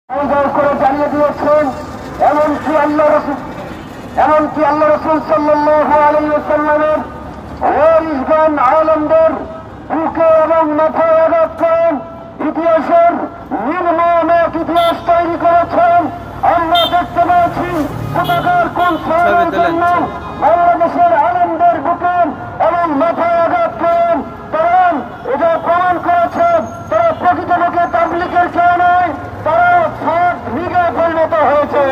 করে জানিয়ে দিয়েছেন। এমনকি আল্লাহ রাসূল সাল্লাল্লাহু আলাইহি ওয়াসাল্লামের ওয়ারিসগণ আলেমদের বুকে এবং মাথায় আঘাত করেন, ইতিহাসের নির্মম এক ইতিহাস তৈরি করেছেন। আমরা দেখতে পাচ্ছি কোথাকার কোন শ্রমের জন্য বাংলাদেশের আলেমদের বুকে এবং মাথায় আঘাত করেন। কারণ এটা প্রমাণ করেছে তারা প্রকৃতপক্ষে তাবলীগের কেউ নয়, তারা ছাত্র লীগে পরিণত হয়েছে।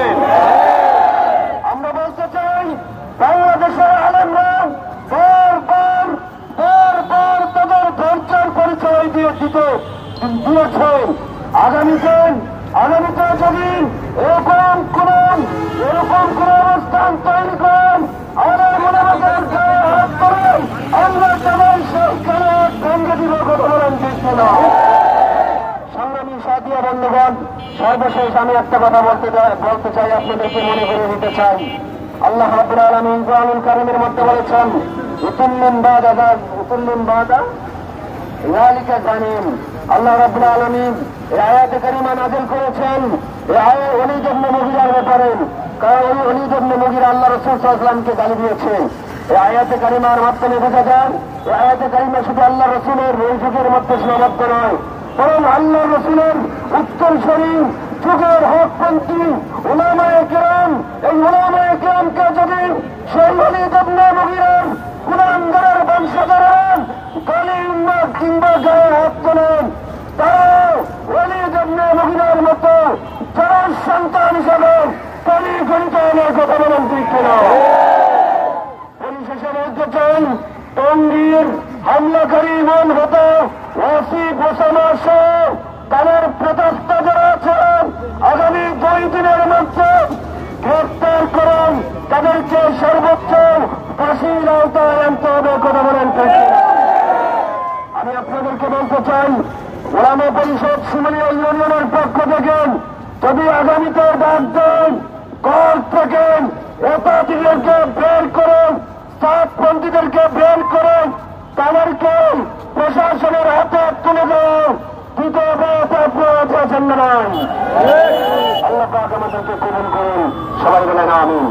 আমরা বলতে চাই বাংলাদেশের আলেমরা বারবার তাদের ধৈর্যের পরিচয় দিয়েছেন। আগামীতে যদি এরকম কোন অবস্থান তৈরি করেন, আমাদের মনোভাবের গায়ে হাত করেন, আমরা তাদের সরকারে ভেঙে দিব। কথা বলেন ঠিক না? সংগ্রামী সাথীয় বন্ধুগণ, সর্বশেষ আমি একটা কথা বলতে চাই, আপনাদেরকে মনে করে দিতে চাই। আল্লাহ রাব্বুল আলামিন কোরআনুল কারীমের মধ্যে বলেছেন, উতুল্লিন বাদা যালিকা জানিম। আল্লাহ রাব্বুল আলামিন এই আয়াতে কারিমা নাযিল করেছেন এই আয়াত ওলীদ ইবনে মুগীরার ব্যাপারে। কারণ ওলীদ ইবনে মুগীরা আল্লাহ রাসূল সাল্লাল্লাহু আলাইহি ওয়াসাল্লামকে গালি দিয়েছে। এই আয়াতে কারিমার মাধ্যমে বোঝা যায় এই আয়াতে কারিমা শুধু আল্লাহ রাসূলের যুগের মধ্যে সীমাবদ্ধ নয়, বরং আল্লাহ রাসূলের উত্তরসূরি যুগের হকপন্থী উলামায়ে কেরাম, এই উলামায়ে কেরামকে যদি সেই ওলীদ ইবনে মুগীরার কুলাঙ্গারের বংশধররা গালি কিংবা গায়ে হাত তোলেন, তারা ওলীদ ইবনে মুগীরার মতো যার সন্তান হিসাবে পরিগণিত কথা বলেন ঠিক কিনা? পরিশেষে বলতে চাই, টঙ্গীর হামলাকারী মন হতো ওয়াসিফ ওসামা সহ তাদের প্রতিষ্ঠা যারা আছেন, আগামী 2 দিনের মধ্যে গ্রেফতার করুন, তাদেরকে সর্বোচ্চ ফাঁসির আওতায় আনতে হবে। কথা বলেন ঠিক কিনা? আমি আপনাদেরকে বলতে চাই, ওলামা পরিষদ শিমুলিয়া ইউনিয়নের পক্ষ থেকে যদি আগামীতে ডাক দেন, কর থেকে এতাদিদেরকে বের করুন, সাতপন্থীদেরকে বের করুন, তাদেরকে প্রশাসনের হাতে তুলে দেন, দিতে হবে। আপনারা আছেন না? আল্লাহ পাক আমাদেরকে কবুল করুন। সবাই বলেন আমিন।